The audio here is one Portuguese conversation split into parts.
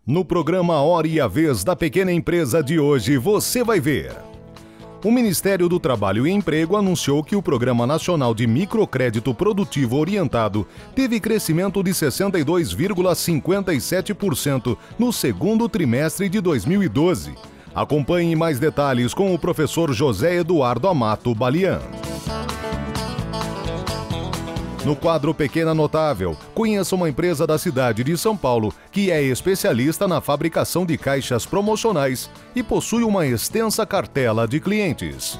No programa Hora e a Vez da Pequena Empresa de hoje, você vai ver. O Ministério do Trabalho e Emprego anunciou que o Programa Nacional de Microcrédito Produtivo Orientado teve crescimento de 62,57% no segundo trimestre de 2012. Acompanhe mais detalhes com o professor José Eduardo Amato Balian. No quadro Pequena Notável, conheça uma empresa da cidade de São Paulo que é especialista na fabricação de caixas promocionais e possui uma extensa cartela de clientes.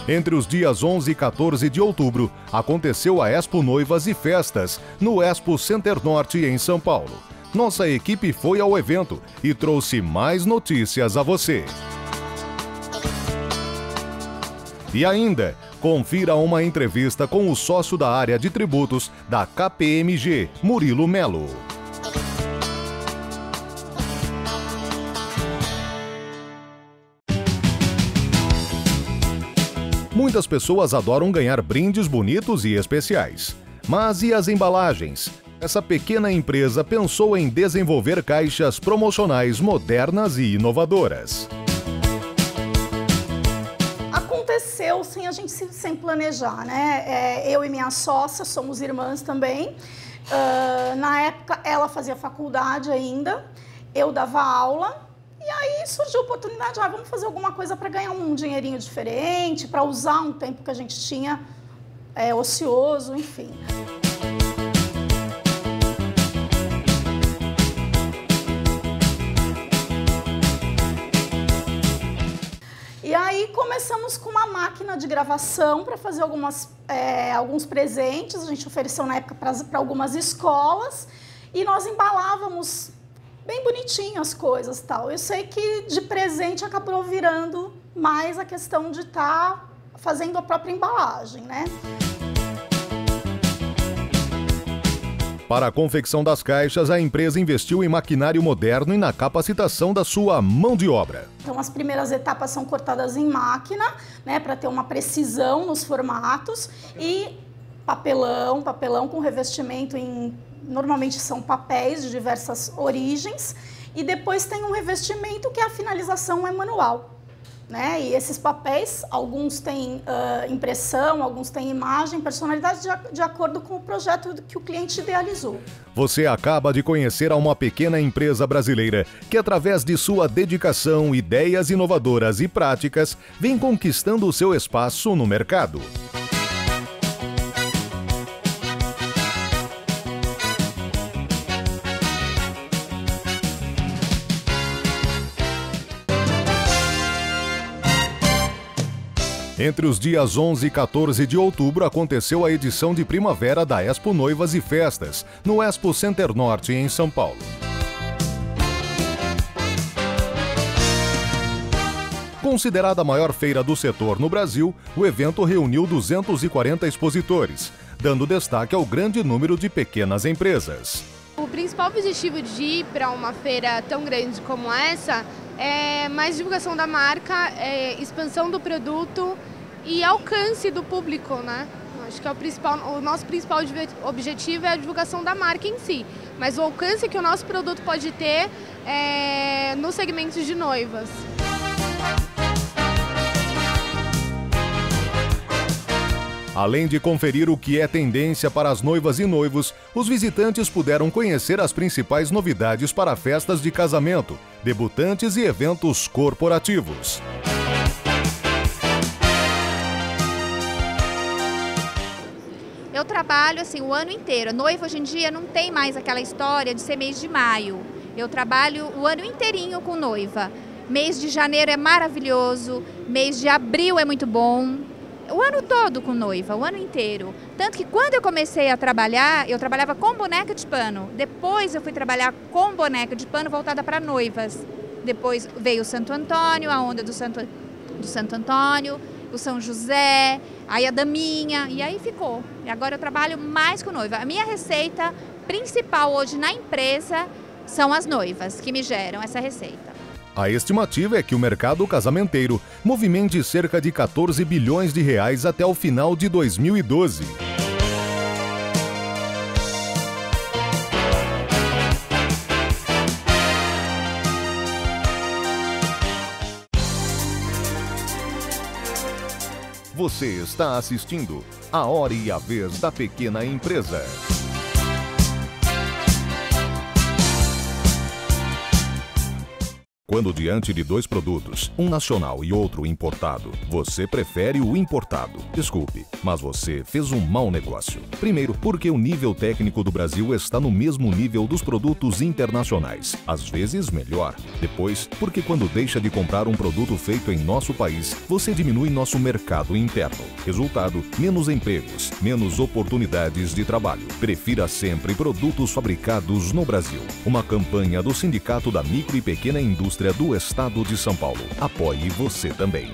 Entre os dias 11 e 14 de outubro, aconteceu a Expo Noivas e Festas, no Expo Center Norte, em São Paulo. Nossa equipe foi ao evento e trouxe mais notícias a você. E ainda, confira uma entrevista com o sócio da área de tributos da KPMG, Murilo Melo. Muitas pessoas adoram ganhar brindes bonitos e especiais. Mas e as embalagens? Essa pequena empresa pensou em desenvolver caixas promocionais modernas e inovadoras. Aconteceu sem planejar, né? Eu e minha sócia somos irmãs também. Na época ela fazia faculdade ainda, eu dava aula e aí surgiu a oportunidade, vamos fazer alguma coisa para ganhar um dinheirinho diferente, para usar um tempo que a gente tinha ocioso, enfim. E aí começamos com uma máquina de gravação para fazer alguns presentes. A gente ofereceu na época para algumas escolas e nós embalávamos bem bonitinho as coisas, tal. Eu sei que de presente acabou virando mais a questão de estar fazendo a própria embalagem, né? Para a confecção das caixas, a empresa investiu em maquinário moderno e na capacitação da sua mão de obra. Então, as primeiras etapas são cortadas em máquina, né, para ter uma precisão nos formatos, e papelão com revestimento normalmente são papéis de diversas origens, e depois tem um revestimento que a finalização é manual. Né? E esses papéis, alguns têm impressão, alguns têm imagem, personalidade de acordo com o projeto que o cliente idealizou. Você acaba de conhecer uma pequena empresa brasileira que, através de sua dedicação, ideias inovadoras e práticas, vem conquistando o seu espaço no mercado. Entre os dias 11 e 14 de outubro aconteceu a edição de primavera da Expo Noivas e Festas, no Expo Center Norte, em São Paulo. Considerada a maior feira do setor no Brasil, o evento reuniu 240 expositores, dando destaque ao grande número de pequenas empresas. O principal objetivo de ir para uma feira tão grande como essa é mais divulgação da marca, expansão do produto e alcance do público, né? Acho que o nosso principal objetivo é a divulgação da marca em si, mas o alcance que o nosso produto pode ter nos segmentos de noivas. Além de conferir o que é tendência para as noivas e noivos, os visitantes puderam conhecer as principais novidades para festas de casamento, debutantes e eventos corporativos. Eu trabalho o ano inteiro. Noiva hoje em dia não tem mais aquela história de ser mês de maio. Eu trabalho o ano inteirinho com noiva. Mês de janeiro é maravilhoso, mês de abril é muito bom. O ano todo com noiva, o ano inteiro. Tanto que quando eu comecei a trabalhar, eu trabalhava com boneca de pano. Depois eu fui trabalhar com boneca de pano voltada para noivas. Depois veio o Santo Antônio, a onda do Santo Antônio, o São José, aí a Daminha, e aí ficou. E agora eu trabalho mais com noiva. A minha receita principal hoje na empresa são as noivas que me geram essa receita. A estimativa é que o mercado casamenteiro movimente cerca de 14 bilhões de reais até o final de 2012. Você está assistindo A Hora e a Vez da Pequena Empresa. Quando diante de dois produtos, um nacional e outro importado, você prefere o importado. Desculpe, mas você fez um mau negócio. Primeiro, porque o nível técnico do Brasil está no mesmo nível dos produtos internacionais, às vezes melhor. Depois, porque quando deixa de comprar um produto feito em nosso país, você diminui nosso mercado interno. Resultado, menos empregos, menos oportunidades de trabalho. Prefira sempre produtos fabricados no Brasil. Uma campanha do Sindicato da Micro e Pequena Indústria do Estado de São Paulo. Apoie você também.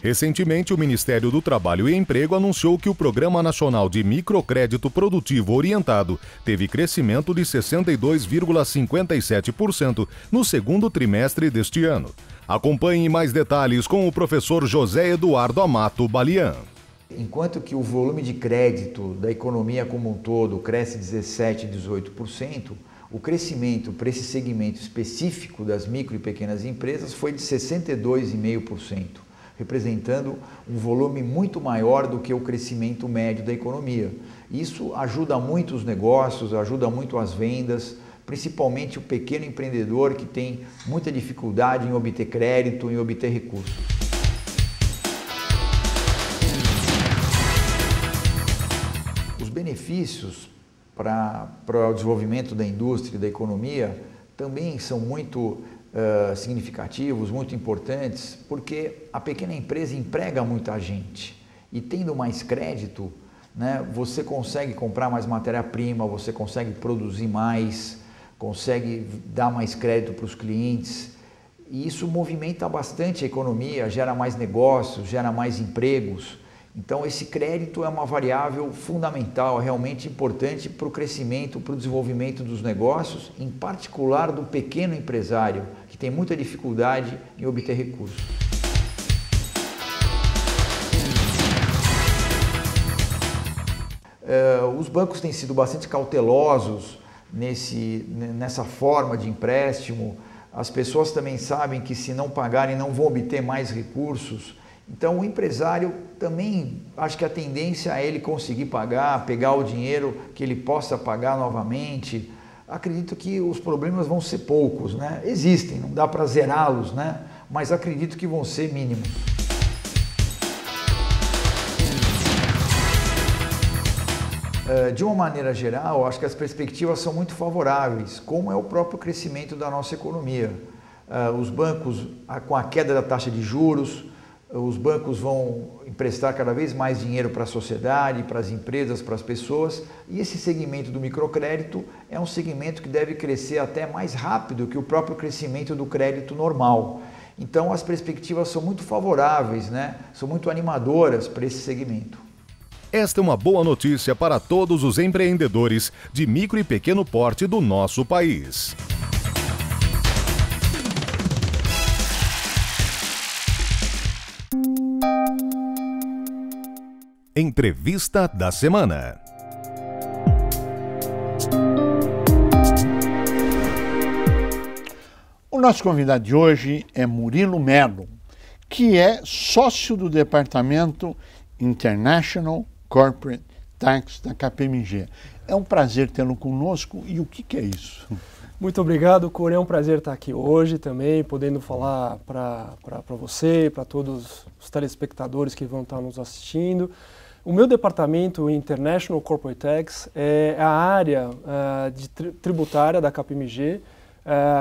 Recentemente, o Ministério do Trabalho e Emprego anunciou que o Programa Nacional de Microcrédito Produtivo Orientado teve crescimento de 62,57% no segundo trimestre deste ano. Acompanhe mais detalhes com o professor José Eduardo Amato Balian. Enquanto que o volume de crédito da economia como um todo cresce 17%, 18%, o crescimento para esse segmento específico das micro e pequenas empresas foi de 62,5%, representando um volume muito maior do que o crescimento médio da economia. Isso ajuda muito os negócios, ajuda muito as vendas, principalmente o pequeno empreendedor que tem muita dificuldade em obter crédito, em obter recursos. Os benefícios para o desenvolvimento da indústria e da economia também são muito significativos, muito importantes, porque a pequena empresa emprega muita gente e tendo mais crédito, né, você consegue comprar mais matéria-prima, você consegue produzir mais, consegue dar mais crédito para os clientes e isso movimenta bastante a economia, gera mais negócios, gera mais empregos. Então esse crédito é uma variável fundamental, realmente importante para o crescimento, para o desenvolvimento dos negócios, em particular do pequeno empresário, que tem muita dificuldade em obter recursos. Os bancos têm sido bastante cautelosos nessa forma de empréstimo, as pessoas também sabem que se não pagarem não vão obter mais recursos. Então o empresário também, acho que a tendência é ele conseguir pagar, pegar o dinheiro que ele possa pagar novamente. Acredito que os problemas vão ser poucos, né? Existem, não dá para zerá-los, né? Mas acredito que vão ser mínimos. De uma maneira geral, acho que as perspectivas são muito favoráveis, como é o próprio crescimento da nossa economia. Os bancos, com a queda da taxa de juros, os bancos vão emprestar cada vez mais dinheiro para a sociedade, para as empresas, para as pessoas, e esse segmento do microcrédito é um segmento que deve crescer até mais rápido que o próprio crescimento do crédito normal. Então as perspectivas são muito favoráveis, né? São muito animadoras para esse segmento. Esta é uma boa notícia para todos os empreendedores de micro e pequeno porte do nosso país. Entrevista da semana. O nosso convidado de hoje é Murilo Melo, que é sócio do Departamento International Corporate Tax da KPMG. É um prazer tê-lo conosco. E o que é isso? Muito obrigado, Cor. É um prazer estar aqui hoje também, podendo falar para você, para todos os telespectadores que vão estar nos assistindo. O meu departamento International Corporate Tax é a área tributária da KPMG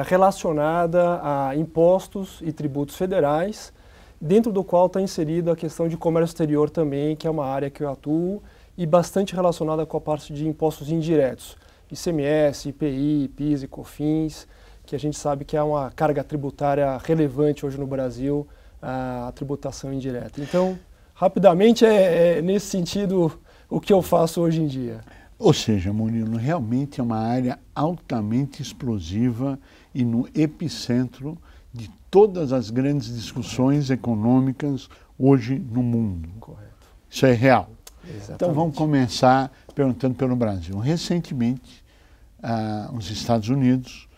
relacionada a impostos e tributos federais, dentro do qual está inserida a questão de comércio exterior também, que é uma área que eu atuo, e bastante relacionada com a parte de impostos indiretos, ICMS, IPI, PIS e COFINS, que a gente sabe que é uma carga tributária relevante hoje no Brasil, a tributação indireta. Então, rapidamente, é nesse sentido o que eu faço hoje em dia. Ou seja, Murilo, realmente é uma área altamente explosiva e no epicentro de todas as grandes discussões econômicas hoje no mundo. Correto. Isso é real. Exatamente. Então vamos começar perguntando pelo Brasil. Recentemente, os Estados Unidos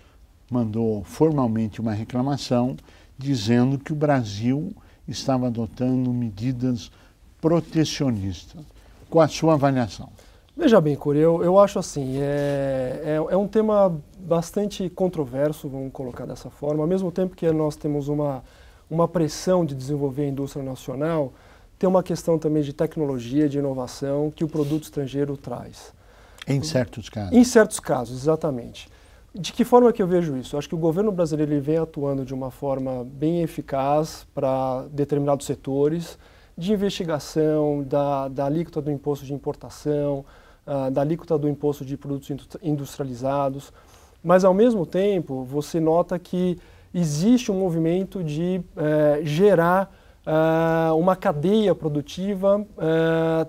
mandou formalmente uma reclamação dizendo que o Brasil estava adotando medidas protecionista. Com a sua avaliação. Veja bem, Curi, eu acho assim, é um tema bastante controverso, vamos colocar dessa forma. Ao mesmo tempo que nós temos uma pressão de desenvolver a indústria nacional, tem uma questão também de tecnologia, de inovação, que o produto estrangeiro traz. Em certos casos. Em certos casos, exatamente. De que forma que eu vejo isso? Eu acho que o governo brasileiro ele vem atuando de uma forma bem eficaz para determinados setores, de investigação, da alíquota do imposto de importação, da alíquota do imposto de produtos industrializados, mas ao mesmo tempo você nota que existe um movimento de gerar uma cadeia produtiva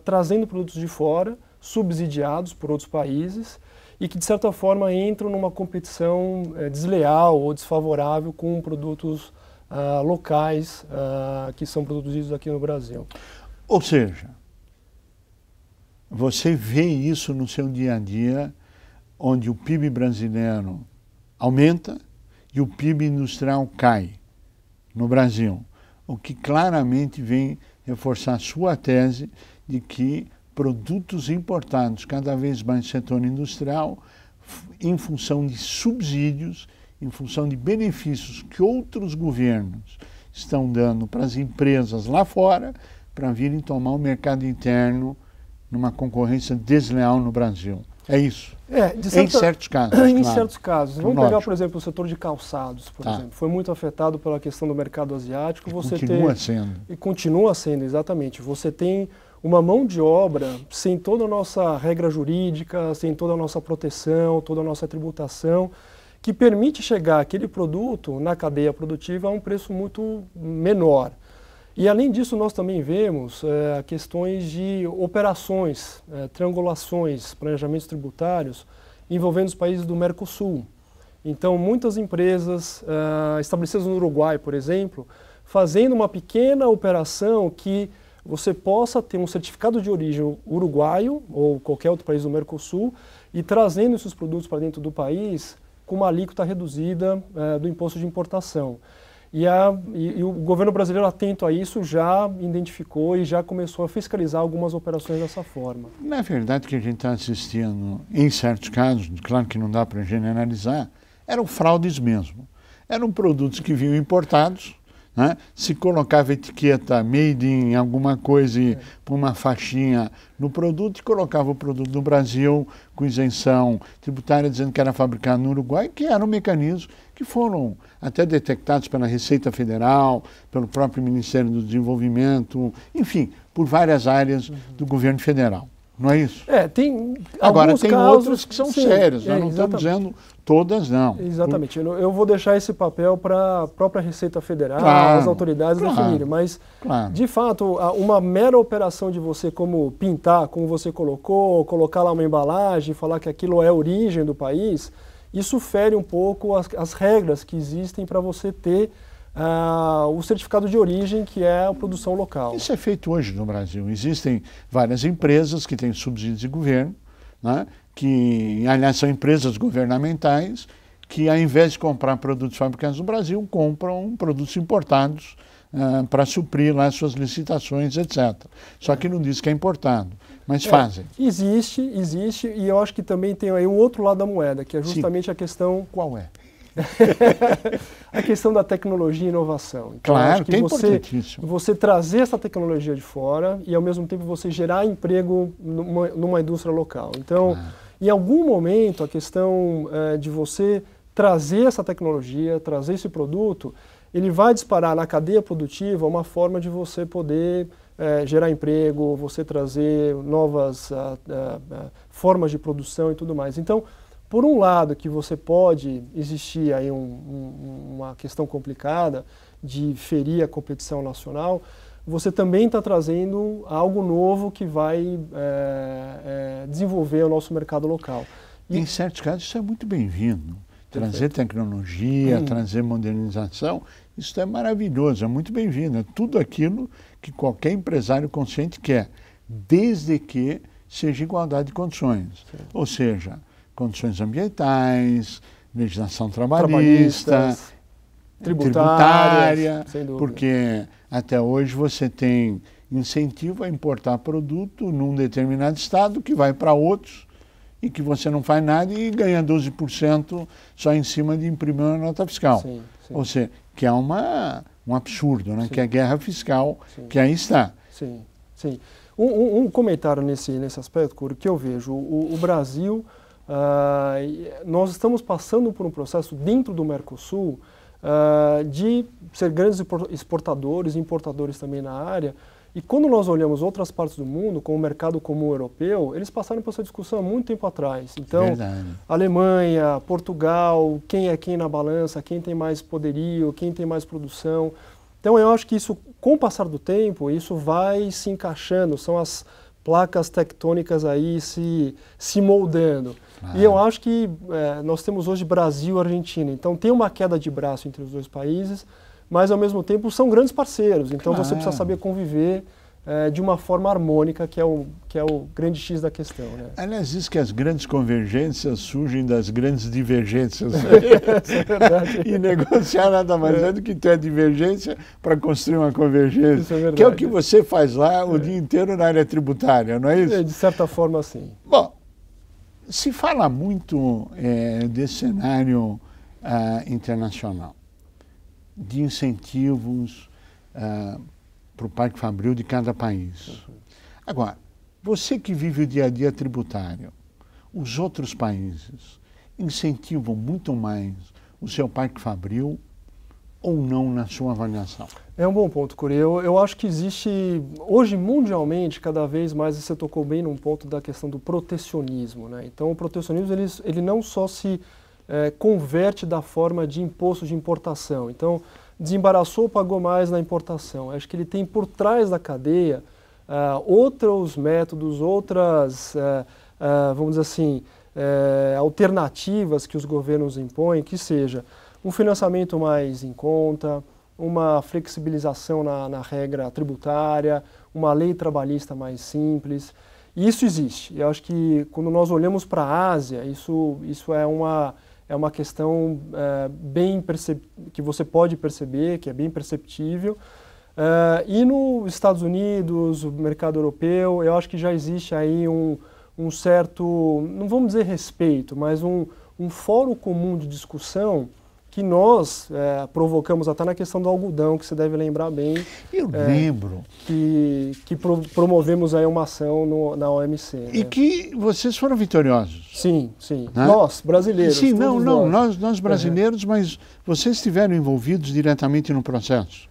trazendo produtos de fora, subsidiados por outros países e que de certa forma entram numa competição desleal ou desfavorável com produtos locais que são produzidos aqui no Brasil. Ou seja, você vê isso no seu dia a dia, onde o PIB brasileiro aumenta e o PIB industrial cai no Brasil, o que claramente vem reforçar a sua tese de que produtos importados cada vez mais no setor industrial, em função de subsídios, em função de benefícios que outros governos estão dando para as empresas lá fora, para virem tomar o mercado interno numa concorrência desleal no Brasil. É isso? Em certos casos. Em claro. certos casos. Vamos pegar, por exemplo, o setor de calçados, por exemplo. Foi muito afetado pela questão do mercado asiático. Continua sendo. E continua sendo, exatamente. Você tem uma mão de obra sem toda a nossa regra jurídica, sem toda a nossa proteção, toda a nossa tributação, que permite chegar aquele produto na cadeia produtiva a um preço muito menor. E além disso, nós também vemos questões de operações, triangulações, planejamentos tributários envolvendo os países do Mercosul. Então, muitas empresas estabelecidas no Uruguai, por exemplo, fazendo uma pequena operação que você possa ter um certificado de origem uruguaio ou qualquer outro país do Mercosul e trazendo esses produtos para dentro do país com uma alíquota reduzida do imposto de importação. E o governo brasileiro, atento a isso, já identificou e já começou a fiscalizar algumas operações dessa forma. Na verdade, o que a gente está assistindo, em certos casos, claro que não dá para generalizar, eram fraudes mesmo. Eram produtos que vinham importados, né? Se colocava etiqueta made in alguma coisa e por uma faixinha no produto e colocava o produto do Brasil com isenção tributária dizendo que era fabricado no Uruguai, que era um mecanismo que foram até detectados pela Receita Federal, pelo próprio Ministério do Desenvolvimento, enfim, por várias áreas do governo federal. Não é isso? Tem Agora, tem casos, outros que são sérios, nós não estamos dizendo todas, não. Exatamente. Eu vou deixar esse papel para a própria Receita Federal, as autoridades definirem, mas, de fato, uma mera operação de você como pintar, como você colocou, colocar lá uma embalagem, falar que aquilo é a origem do país, isso fere um pouco as regras que existem para você ter o certificado de origem, que é a produção local. Isso é feito hoje no Brasil. Existem várias empresas que têm subsídios de governo, né, que, aliás, são empresas governamentais, que, ao invés de comprar produtos fabricados no Brasil, compram produtos importados para suprir lá suas licitações, etc. Só que não diz que é importado, mas fazem. Existe, e eu acho que também tem aí um outro lado da moeda, que é justamente a questão... Qual é? A questão da tecnologia e inovação. Então, claro, que é importantíssimo. Você trazer essa tecnologia de fora e, ao mesmo tempo, você gerar emprego numa indústria local. Então, em algum momento, a questão de você trazer essa tecnologia, trazer esse produto, ele vai disparar na cadeia produtiva uma forma de você poder gerar emprego, você trazer novas formas de produção e tudo mais. Então, por um lado, que você pode existir aí uma questão complicada de ferir a competição nacional, você também está trazendo algo novo que vai desenvolver o nosso mercado local. Em certos casos, isso é muito bem-vindo. Trazer tecnologia, trazer modernização, isso é maravilhoso, é muito bem-vindo. É tudo aquilo que qualquer empresário consciente quer, desde que seja igualdade de condições. Ou seja, condições ambientais, legislação trabalhista, tributária, porque até hoje você tem incentivo a importar produto num determinado estado que vai para outros e que você não faz nada e ganha 12% só em cima de imprimir uma nota fiscal. Sim, sim. Ou seja, que é um absurdo, né? Sim. Que é a guerra fiscal Sim. que aí está. Sim, sim. Um comentário nesse aspecto, Curi, que eu vejo. O Brasil, nós estamos passando por um processo dentro do Mercosul de ser grandes exportadores e importadores também na área. E quando nós olhamos outras partes do mundo, como o mercado comum europeu, eles passaram por essa discussão há muito tempo atrás. Então, Verdade. Alemanha, Portugal, quem é quem na balança, quem tem mais poderio, quem tem mais produção. Então, eu acho que isso, com o passar do tempo, isso vai se encaixando, são as placas tectônicas aí se moldando. E eu acho que nós temos hoje Brasil e Argentina, então tem uma queda de braço entre os dois países, mas ao mesmo tempo são grandes parceiros, então você precisa saber conviver de uma forma harmônica, que é o grande X da questão. Né? Aliás, diz que as grandes convergências surgem das grandes divergências. Isso é verdade. E negociar nada mais é do que ter a divergência para construir uma convergência. Isso é verdade. Que é o que você faz lá o dia inteiro na área tributária, não é isso? De certa forma, sim. Bom, se fala muito desse cenário internacional, de incentivos para o Parque Fabril de cada país. Agora, você que vive o dia a dia tributário, os outros países incentivam muito mais o seu Parque Fabril ou não na sua avaliação? É um bom ponto, Curi. Eu acho que existe, hoje mundialmente, cada vez mais, você tocou bem num ponto da questão do protecionismo. Né? Então, o protecionismo ele não só se converte da forma de imposto de importação. Então, desembaraçou, pagou mais na importação. Acho que ele tem por trás da cadeia outros métodos, outras, vamos dizer assim, alternativas que os governos impõem, que seja um financiamento mais em conta, uma flexibilização na regra tributária, uma lei trabalhista mais simples. E isso existe. Eu acho que quando nós olhamos para a Ásia, isso é uma questão que você pode perceber, que é bem perceptível. E nos Estados Unidos, o mercado europeu, eu acho que já existe aí um certo, não vamos dizer respeito, mas um fórum comum de discussão que nós provocamos até na questão do algodão, que você deve lembrar bem. Eu lembro. Que promovemos aí uma ação na OMC. E né? que vocês foram vitoriosos. Sim, sim. Né? Nós, brasileiros. Sim, nós brasileiros, mas vocês estiveram envolvidos diretamente no processo?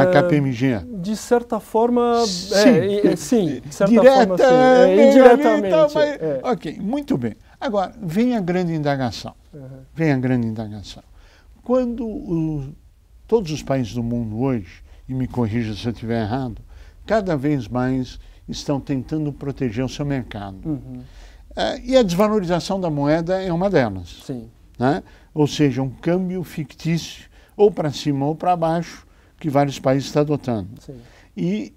A KPMG? De certa forma, sim. De certa forma, sim. Indiretamente. Ok, muito bem. Agora, vem a grande indagação. Vem a grande indagação. Quando todos os países do mundo hoje, e me corrija se eu estiver errado, cada vez mais estão tentando proteger o seu mercado. E a desvalorização da moeda é uma delas. Sim. Né? Ou seja, um câmbio fictício, ou para cima ou para baixo, que vários países estão adotando. Sim. E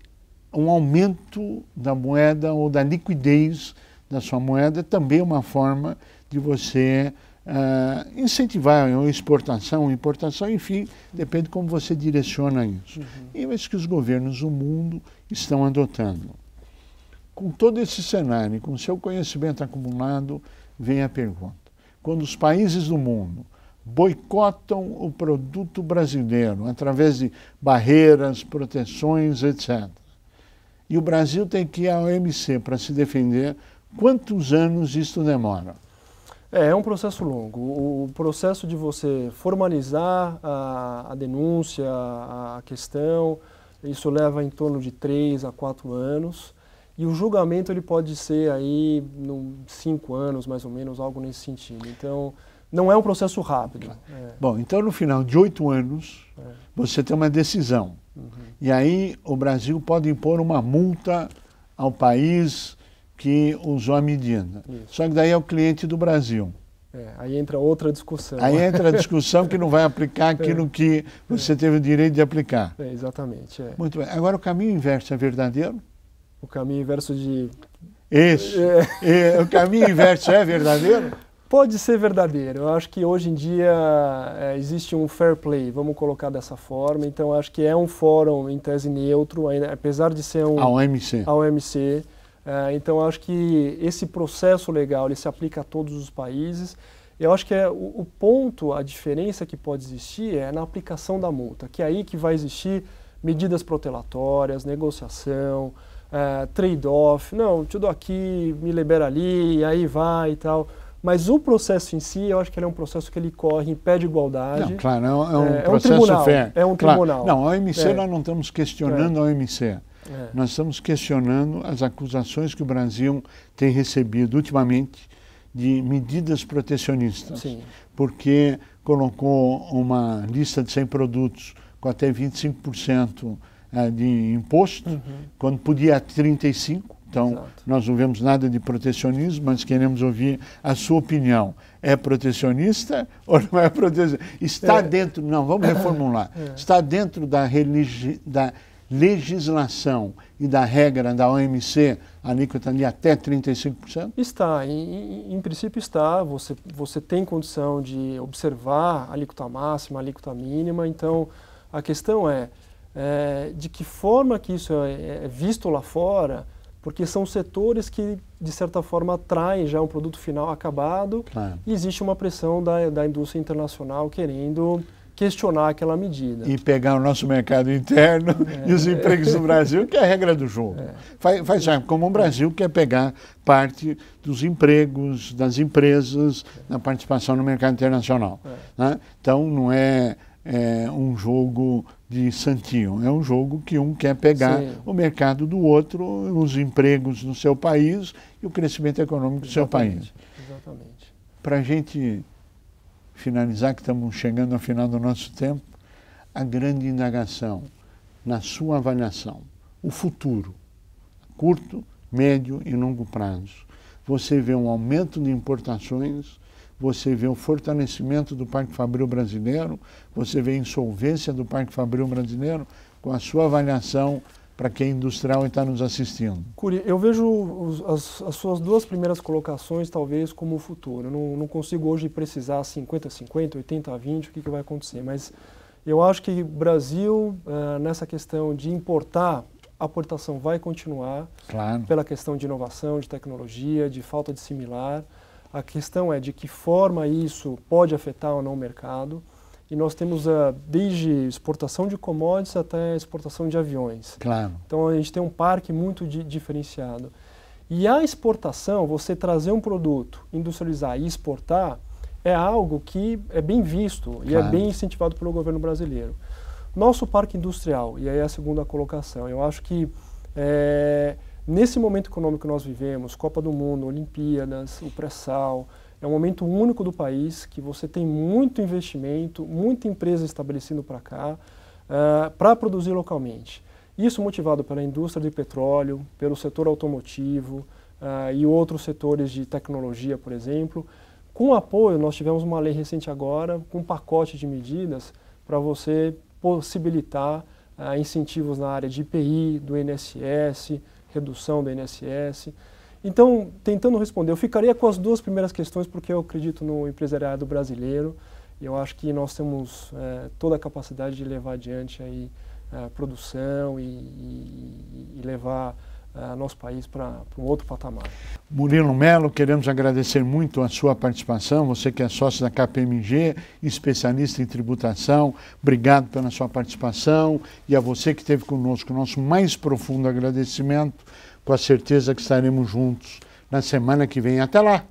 um aumento da moeda ou da liquidez da sua moeda também é uma forma de você incentivar a exportação, importação, enfim, depende de como você direciona isso. E é isso que os governos do mundo estão adotando. Com todo esse cenário, com o seu conhecimento acumulado, vem a pergunta. Quando os países do mundo boicotam o produto brasileiro através de barreiras, proteções, etc., e o Brasil tem que ir à OMC para se defender, quantos anos isso demora? É um processo longo. O processo de você formalizar a denúncia, a questão, isso leva em torno de 3 a 4 anos. E o julgamento ele pode ser aí 5 anos, mais ou menos, algo nesse sentido. Então, não é um processo rápido. Bom, então no final de 8 anos, você tem uma decisão. E aí o Brasil pode impor uma multa ao país que usou a medida. Isso. Só que daí é o cliente do Brasil. Aí entra outra discussão. Aí entra a discussão que não vai aplicar aquilo que você teve o direito de aplicar. Exatamente. Muito bem. Agora o caminho inverso é verdadeiro? O caminho inverso de... Isso. O caminho inverso é verdadeiro? Pode ser verdadeiro. Eu acho que hoje em dia existe um fair play, vamos colocar dessa forma. Então, acho que é um fórum em tese neutro, apesar de ser a OMC. Então, acho que esse processo legal ele se aplica a todos os países. Eu acho que o ponto, a diferença que pode existir é na aplicação da multa, que é aí que vai existir medidas protelatórias, negociação, trade-off. Não, te dou aqui, me libera ali, e aí vai e tal. Mas o processo em si, eu acho que ele é um processo que ele corre em pé de igualdade. Não, claro, é um processo fair. É um claro. tribunal. Não, a OMC nós não estamos questionando a OMC. Nós estamos questionando as acusações que o Brasil tem recebido ultimamente de medidas protecionistas. Sim. Porque colocou uma lista de 100 produtos com até 25% de imposto, quando podia 35%. Então, Exato. Nós não vemos nada de protecionismo, mas queremos ouvir a sua opinião. É protecionista ou não é protecionista? Está dentro, não, vamos reformular. Está dentro da legislação e da regra da OMC a alíquota de até 35%? Está, em princípio está. Você tem condição de observar a alíquota máxima, a alíquota mínima. Então, a questão é de que forma que isso é visto lá fora, porque são setores que, de certa forma, atraem já um produto final acabado. Claro. E existe uma pressão da indústria internacional querendo questionar aquela medida. E pegar o nosso mercado interno e os empregos do Brasil, que é a regra do jogo. Faz como o Brasil quer pegar parte dos empregos, das empresas, na participação no mercado internacional. Né? Então, não é um jogo de santinho, é um jogo que um quer pegar o mercado do outro, os empregos no seu país e o crescimento econômico do seu país. Exatamente. Para a gente finalizar, que estamos chegando ao final do nosso tempo, a grande indagação, na sua avaliação, o futuro, curto, médio e longo prazo. Você vê um aumento de importações, você vê o fortalecimento do Parque Fabril brasileiro, você vê a insolvência do Parque Fabril brasileiro, com a sua avaliação para quem é industrial e está nos assistindo. Curi, eu vejo as suas duas primeiras colocações talvez como o futuro. Eu não consigo hoje precisar 50-50, 80-20, o que vai acontecer, mas eu acho que o Brasil, nessa questão de importar, a importação vai continuar, claro, pela questão de inovação, de tecnologia, de falta de similar. A questão é de que forma isso pode afetar ou não o mercado. E nós temos desde exportação de commodities até exportação de aviões. Claro. Então a gente tem um parque muito diferenciado. E a exportação, você trazer um produto, industrializar e exportar, é algo que é bem visto, claro, e é bem incentivado pelo governo brasileiro. Nosso parque industrial, e aí é a segunda colocação, eu acho que nesse momento econômico que nós vivemos, Copa do Mundo, Olimpíadas, o pré-sal, é um momento único do país que você tem muito investimento, muita empresa estabelecendo para cá, para produzir localmente. Isso motivado pela indústria de petróleo, pelo setor automotivo e outros setores de tecnologia, por exemplo. Com apoio, nós tivemos uma lei recente agora, com um pacote de medidas para você possibilitar incentivos na área de IPI, do INSS, redução do INSS. Então, tentando responder, eu ficaria com as duas primeiras questões porque eu acredito no empresariado brasileiro e eu acho que nós temos toda a capacidade de levar adiante aí, a produção e levar nosso país para um outro patamar. Murilo Mello, queremos agradecer muito a sua participação, você que é sócio da KPMG, especialista em tributação, obrigado pela sua participação e a você que esteve conosco, nosso mais profundo agradecimento, com a certeza que estaremos juntos na semana que vem. Até lá!